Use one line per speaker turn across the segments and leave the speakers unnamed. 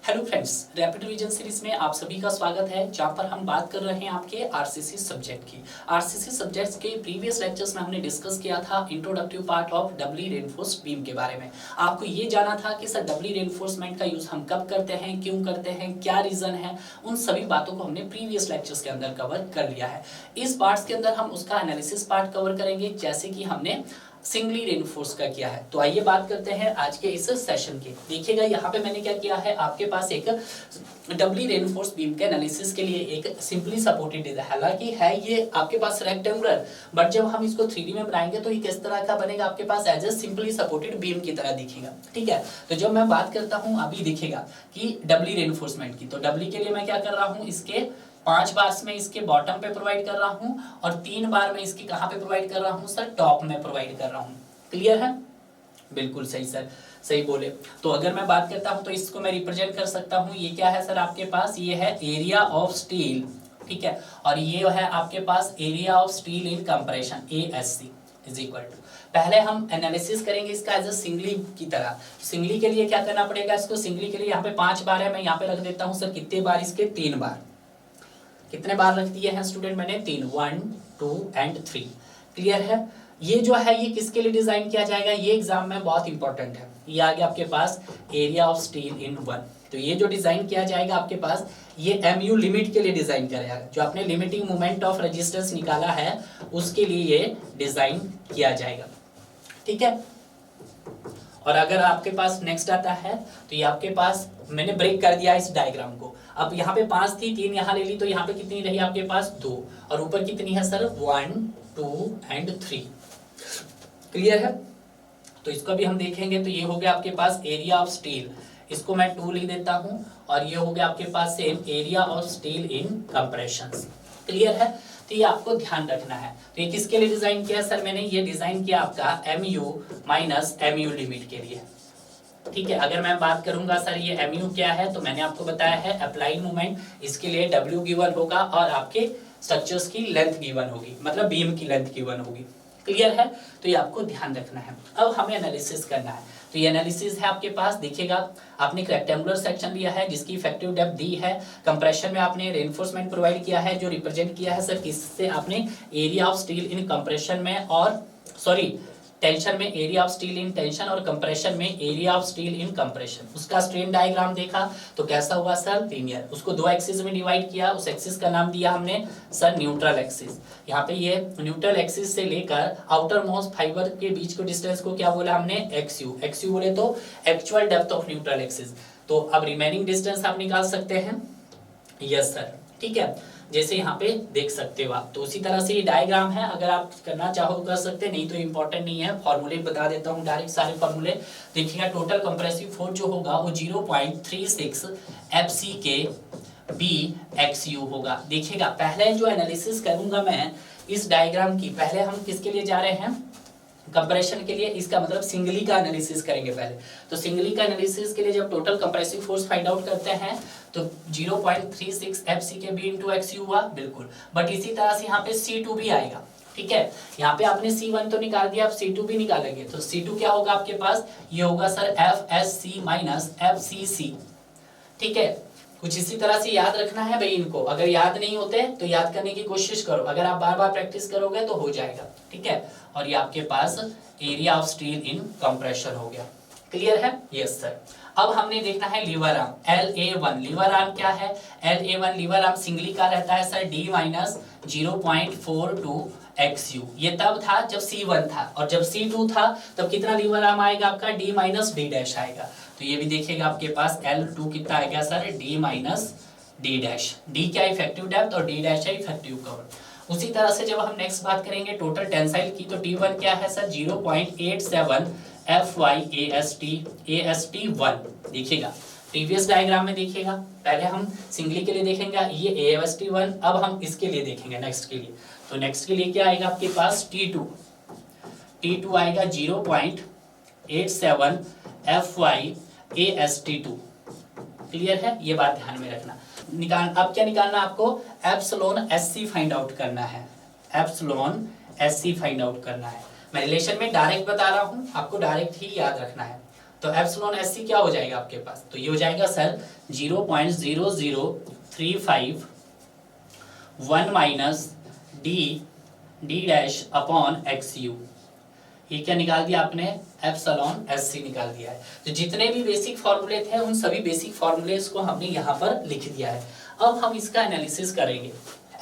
Hello friends, rapid revision series में आप सभी का स्वागत है, जहां पर हम बात कर रहे हैं आपके आरसीसी सब्जेक्ट की। आरसीसी सब्जेक्ट्स के प्रीवियस लेक्चर्स में हमने डिस्कस किया था introductory part of doubly reinforced beam के बारे में। आपको ये जाना था कि सर डबली रेनफोर्समेंट का यूज हम कब करते हैं, क्यों करते हैं, क्या रीजन है, उन सभी बातों को हमने प्रीवियस लेक्चर्स के अंदर कवर कर लिया है। इस पार्ट्स के अंदर हम उसका एनालिसिस पार्ट कवर करेंगे, जैसे कि हमने सिंगली रेनफोर्स का किया है। तो आइए बात करते हैं आज के इस सेशन की। देखिएगा यहाँ पे मैंने क्या किया है, आपके पास एक डबली रेनफोर्स बीम के एनालिसिस के लिए एक सिंपली सपोर्टेड, हालांकि है ये आपके पास रेक्टेंगुलर, बट जब हम इसको 3D में बनाएंगे तो ये किस तरह का बनेगा, आपके पास as a simply supported beam की तरह दिखेगा। ठीक है, तो जब मैं बात करता हूँ अभी दिखेगा कि डबली रेनफोर्समेंट की, तो डबली के लिए मैं क्या कर रहा हूँ, इसके 5 बार में इसके बॉटम पे प्रोवाइड कर रहा हूं और 3 बार में इसके कहां पे प्रोवाइड कर रहा हूं सर, टॉप में प्रोवाइड कर रहा हूं। क्लियर है? बिल्कुल सही सर, सही बोले। तो अगर मैं बात करता हूं तो इसको मैं रिप्रेजेंट कर सकता हूं, ये क्या है सर आपके पास, ये है एरिया ऑफ स्टील। ठीक है, और ये है आपके पास area of steel in compression, ASC is equal to, पहले हम एनालिसिस करेंगे इसका एज ए सिंगली की तरह। सिंगली के लिए क्या करना पड़ेगा, इसको सिंगली के लिए यहाँ पे 5 बार है, मैं यहाँ पे रख देता हूँ सर कितने बार, इसके 3 बार। कितने बार रख दिए हैं स्टूडेंट मैंने, 3, 1, 2 एंड 3। क्लियर है? ये जो है ये किसके लिए डिजाइन किया जाएगा, ये एग्जाम में बहुत इंपॉर्टेंट है। ये आ गया आपके पास एरिया ऑफ स्टील इन 1। तो ये जो डिजाइन किया जाएगा आपके पास, ये MU लिमिट के लिए डिजाइन करेगा, जो आपने लिमिटिंग मोमेंट ऑफ रेजिस्टेंस निकाला है उसके लिए ये डिजाइन किया जाएगा। ठीक है, और अगर आपके पास नेक्स्ट आता है तो ये आपके पास मैंने ब्रेक कर दिया इस डायग्राम को। अब यहाँ पे 5 थी, 3 यहाँ ले ली, तो यहाँ पे कितनी रही आपके पास, 2, और ऊपर कितनी है सर, 1, 2 एंड 3। क्लियर है? तो इसको भी हम देखेंगे, तो ये हो गया आपके पास एरिया ऑफ स्टील, इसको मैं 2 लिख देता हूँ, और ये हो गया आपके पास same area of steel in compressions. Clear है? तो ये आपको ध्यान रखना है। तो ये किसके लिए डिजाइन किया सर मैंने, ये डिजाइन किया आपका MU माइनस MU लिमिट के लिए। ठीक है, अगर मैं बात करूंगा सर ये MU क्या है, तो मैंने आपको बताया है अप्लाइड मोमेंट, इसके लिए W गिवन होगा और आपके स्ट्रक्चर्स की लेंथ गिवन होगी, मतलब बीम की लेंथ गिवन होगी। क्लियर है? तो ये आपको ध्यान रखना है। अब हमें एनालिसिस करना है, तो ये एनालिसिस है आपके पास। देखिएगा, आपने एक रेक्टेंगुलर सेक्शन लिया है जिसकी इफेक्टिव डेप्थ दी है, कंप्रेशन में आपने रेनफोर्समेंट प्रोवाइड किया है, जो रिप्रेजेंट किया है सर किससे, आपने area of steel in compression में, और सॉरी टेंशन में area of steel in tension, और कंप्रेशन में area of steel in compression. उसका स्ट्रेन डायग्राम देखा तो कैसा हुआ सर, लीनियर। उसको 2 एक्सिस में डिवाइड किया, उस एक्सिस का नाम दिया हमने सर न्यूट्रल एक्सिस। यहाँ पे ये न्यूट्रल एक्सिस से लेकर आउटर मोस्ट फाइबर के बीच को डिस्टेंस को क्या बोला हमने, XU बोले तो actual depth of neutral axis. तो अब रिमेनिंग डिस्टेंस आप निकाल सकते हैं, यस सर। ठीक है, जैसे यहाँ पे देख सकते हो आप, तो उसी तरह से ये डायग्राम है, अगर आप करना चाहो कर सकते हैं, नहीं तो इम्पोर्टेंट नहीं है। फॉर्मूले बता देता हूँ डायरेक्ट सारे फॉर्मूले। देखिएगा, टोटल कंप्रेसिव फोर्स जो होगा वो 0.36 FCK BXU होगा। देखिएगा, पहले जो एनालिसिस करूंगा मैं इस डायग्राम की, पहले हम किसके लिए जा रहे हैं, कंप्रेशन के लिए। इसका मतलब सिंगली का एनालिसिस करेंगे पहले। तो सिंगली का एनालिसिस के लिए जब total compressive force find out करते हैं तो 0.36 FCK B into XU हुआ, बिल्कुल। बट इसी तरह से यहाँ पे C2 भी आएगा। ठीक है, यहाँ पे आपने C1 तो निकाल दिया, अब C2 भी निकालेंगे, तो C2 क्या होगा आपके पास, ये होगा सर FSC माइनस FCC। ठीक है, कुछ इसी तरह से याद रखना है भाई इनको। अगर याद नहीं होते तो याद करने की कोशिश करो, अगर आप बार बार प्रैक्टिस करोगे तो हो जाएगा। ठीक है, और ये आपके पास area of steel in compression हो गया। क्लियर है? Yes sir. अब हमने देखना है liver arm, LA1। Liver arm क्या है, LA1 लीवर आर्म सिंगली का रहता है सर D माइनस 0.42 XU। ये तब था जब C1 था, और जब C2 था तब कितना लीवर आर्म आएगा आपका, D माइनस D डैश आएगा। तो ये भी देखिएगा आपके पास L2 कितना आएगा sir, D minus D dash. D क्या इफेक्टिव डेप्थ और D डैश है इफेक्टिव कवर। उसी तरह से जब हम नेक्स्ट बात करेंगे टोटल टेंसाइल की, तो T1 क्या है सर, 0.87 FYAST1। देखिएगा, प्रीवियस डायग्राम में देखिएगा, पहले हम सिंगली के लिए देखेंगे ये AST1, अब हम इसके लिए देखेंगे नेक्स्ट के लिए। तो नेक्स्ट के लिए क्या आएगा आपके पास, T2 आएगा 0.87 FYAST2। क्लियर है? ये बात ध्यान में रखना। अब क्या निकालना आपको, एप्सिलॉन SC फाइंड आउट करना है, एप्सिलॉन SC फाइंड आउट करना है। मैं रिलेशन में डायरेक्ट बता रहा हूं, आपको डायरेक्ट ही याद रखना है। तो एप्सिलॉन एस सी क्या हो जाएगा आपके पास, तो ये हो जाएगा sir 0.00351 minus D dash upon x you. ये क्या निकाल दिया आपने, एप्सिलॉन एस सी निकाल दिया है। तो जितने भी बेसिक फॉर्मूले थे उन सभी बेसिक फॉर्मूलेस को हमने यहाँ पर लिख दिया है। अब हम इसका एनालिसिस करेंगे।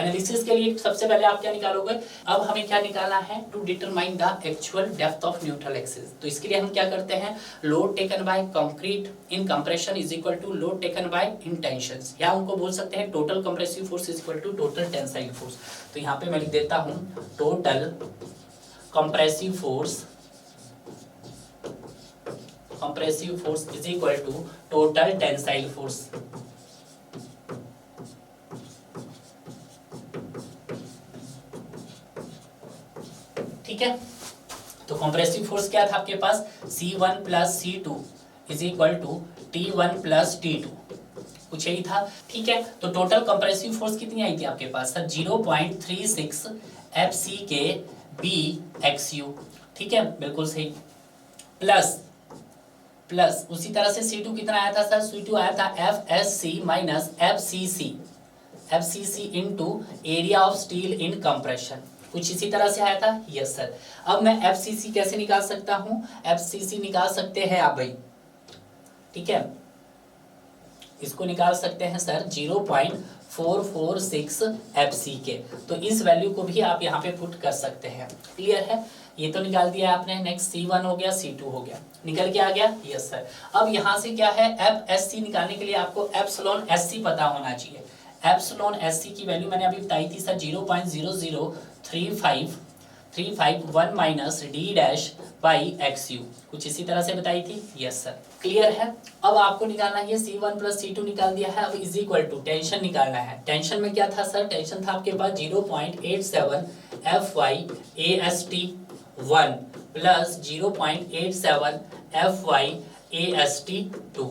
एनालिसिस के लिए सबसे पहले आप क्या निकालोगे, अब हमें क्या निकालना है, to determine the actual depth of neutral axis. तो इसके लिए हम क्या करते हैं, load taken by concrete in compression is equal to load taken by in tension, या उनको बोल सकते हैं total compressive force is equal to total tensile force. तो यहाँ पे मैं लिख देता हूँ total compressive force is equal to total tensile force. ठीक है, तो कंप्रेसिव फोर्स क्या था आपके पास, C1 plus C2 is equal to T1 plus T2, कुछ यही था। ठीक है, तो टोटल कंप्रेसिव फोर्स कितनी आई थी आपके पास सर, 0.36 FC के BXU। ठीक है, बिल्कुल सही, प्लस उसी तरह से C2 कितना आया था सर, C2 आया था FSC minus FCC into area of steel in compression, कुछ इसी तरह से आया था। यस सर, अब मैं FCC कैसे निकाल सकता हूं, FCC निकाल सकते हैं आप भाई, ठीक है, इसको निकाल सकते हैं सर 0.446 FC के। तो इस वैल्यू को भी आप यहाँ पे पुट कर सकते हैं। क्लियर है, ये तो निकाल दिया आपने। नेक्स्ट C1 हो गया, C2 हो गया, निकल के आ गया। यस सर, अब यहाँ से क्या है, FSC निकालने के लिए आपको एप्सिलॉन SC पता होना चाहिए। एप्सिलॉन SC की वैल्यू मैंने अभी बताई थी sir 0.00351 minus D dash by XU, कुछ इसी तरह से बताई थी। यस सर, क्लियर है। अब आपको निकालना है C1 प्लस C2 निकाल दिया है, अब इज इक्वल टू टेंशन निकालना है। टेंशन में क्या था सर, टेंशन था आपके पास 0.87 FY AST1 plus 0.87 FY AST2।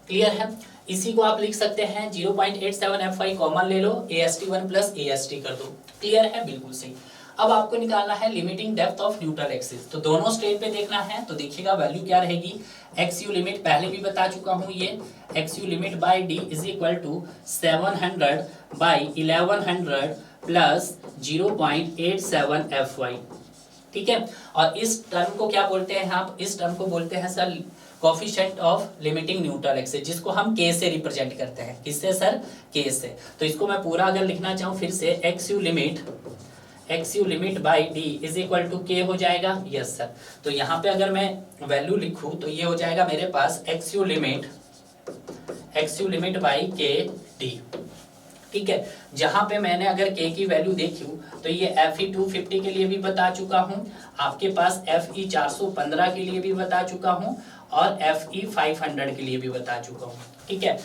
Clear है, इसी को आप लिख सकते हैं 0.87 FY कॉमन ले लो, AST1 प्लस AST कर दो। क्लियर है, बिल्कुल सही। अब आपको निकालना है limiting depth of neutral axis. तो दोनों स्टेट पे देखना है, तो देखिएगा वैल्यू क्या रहेगी। XU लिमिट पहले भी बता चुका हूँ, ये XU limit by D is equal to 700 by 1100 plus 0.87 FY। ठीक है, और इस टर्म को क्या बोलते हैं आप, इस टर्म को बोलते हैं sir coefficient of limiting neutral axis, जिसको हम K से रिप्रेजेंट करते हैं। किससे सर, K से। तो इसको मैं पूरा अगर लिखना चाहूँ फिर से, XU limit by D is equal to K हो जाएगा। यस सर, तो यहाँ पे अगर मैं वैल्यू लिखूँ तो ये हो जाएगा मेरे पास XU limit by K D। ठीक है, जहां पे मैंने अगर K की वैल्यू देखी तो ये FE 250 के लिए भी बता चुका हूं, आपके पास FE 415 के लिए भी बता चुका हूं और FE 500 के लिए भी बता चुका हूं। ठीक है,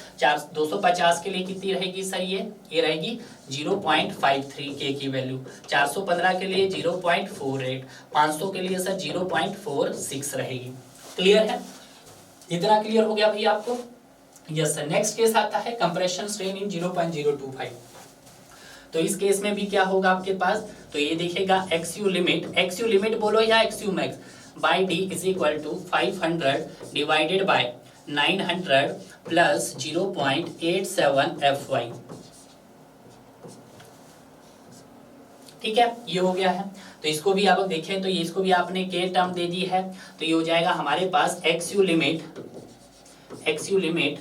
250 के लिए कितनी रहेगी सर, ये रहेगी 0.53 K की वैल्यू, 415 के लिए 0.48, 500 के लिए सर 0.46 रहेगी। क्लियर है, इतना क्लियर हो गया भैया आपको। यस सर, नेक्स्ट केस आता है कंप्रेशन स्ट्रेन इन 0.025। तो इस केस में भी क्या होगा आपके पास, तो ये देखिएगा XU लिमिट बोलो या XU max by D is equal to 500 divided by 900 plus 0.87 FY। ठीक है, ये हो गया है। तो इसको भी आप देखें तो ये इसको भी आपने K टर्म दे दी है, तो ये हो जाएगा हमारे पास XU limit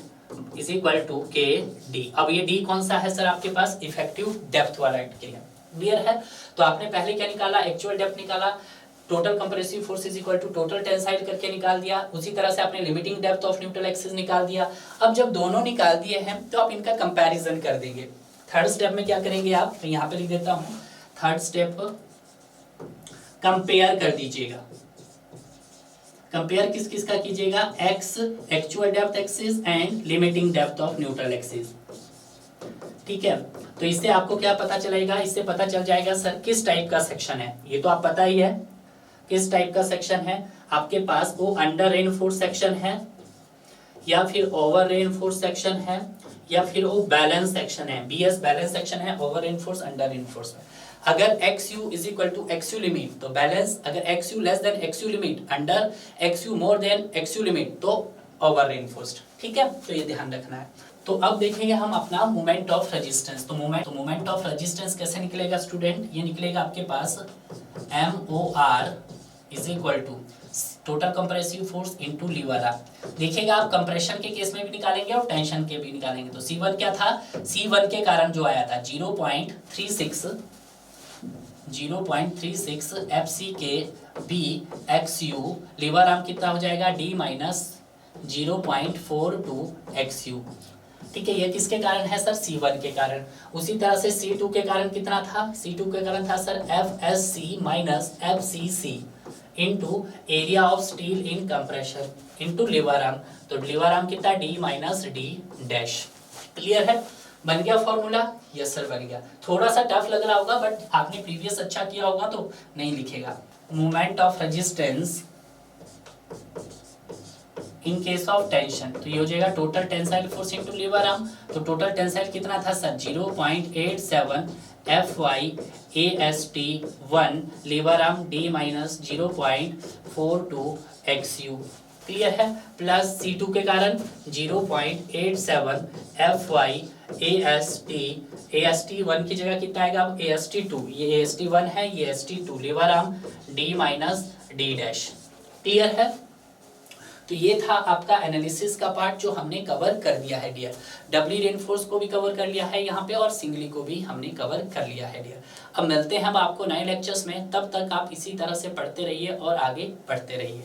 is equal to K D। अब ये D कौन सा है सर आपके पास, इफेक्टिव डेप्थ वाला क्लियर। क्लियर है, तो आपने पहले क्या निकाला, एक्चुअल डेप्थ निकाला, total compressive force is equal to total tensile करके निकाल दिया। उसी तरह से आपने limiting depth of neutral axis निकाल दिया। अब जब दोनों निकाल दिए हैं तो आप इनका कंपैरिजन कर देंगे। थर्ड स्टेप में क्या करेंगे आप, तो यहाँ पे लिख देता हूँ, थर्ड स्टेप कंपेयर कर दीजिएगा। कंपेयर किस किस का कीजिएगा, x actual depth axis and limiting depth of neutral axis. ठीक है, तो इससे आपको क्या पता चलेगा, इससे पता चल जाएगा सर किस टाइप का सेक्शन है। ये तो आप पता ही है किस टाइप का सेक्शन है आपके पास, वो अंडर रेनफोर्स सेक्शन है या फिर ओवर रेनफोर्स सेक्शन है या फिर वो बैलेंस सेक्शन है। BS बैलेंस सेक्शन है, ओवर रेनफोर्स अंडर रेनफोर्स में। अगर X U is equal to X U limit तो बैलेंस, अगर X U less than X U limit, under X U more than X U limit तो over reinforced. ठीक है, तो ये ध्यान रखना है। तो अब देखेंगे हम अपना मोमेंट ऑफ रेजिस्टेंस। तो मोमेंट ऑफ रेजिस्टेंस कैसे निकलेगा स्टूडेंट, ये निकलेगा आपके पास MOR is equal to total compressive force into lever arm. देखिएगा आप कंप्रेशन के केस में भी निकालेंगे और टेंशन के भी निकालेंगे। तो C1 क्या था, C1 के कारण जो आया था 0.36 FCK B XU, lever arm कितना हो जाएगा D माइनस 0.42 XU। ठीक है, ये किसके कारण है सर, C1 के कारण। उसी तरह से C2 के कारण कितना था, C2 के कारण था sir FSC minus FCC into area of steel in compression into lever arm. तो लीवर आर्म कितना, D minus D dash. Clear है, बन गया फॉर्मूला? यस सर बन गया। थोड़ा सा टफ लग रहा होगा बट आपने प्रीवियस अच्छा किया होगा तो नहीं लिखेगा। Moment of resistance in case of tension, तो ये हो जाएगा total tensile force into lever arm. तो टोटल टेंसाइल कितना था sir, 0.87 FY AST1, lever arm D minus 0.42 XU। Clear है, प्लस C2 के कारण 0.87 FY AST1 की जगह कितना आएगा, AST2, ये AST1 है, ये AST2, lever arm D minus D dash. Clear है, तो ये था आपका एनालिसिस का पार्ट जो हमने कवर कर दिया है डियर। डबली रेनफोर्स को भी कवर कर लिया है यहाँ पे और सिंगली को भी हमने कवर कर लिया है डियर। अब मिलते हैं हम आपको नए लेक्चर्स में, तब तक आप इसी तरह से पढ़ते रहिए और आगे बढ़ते रहिए।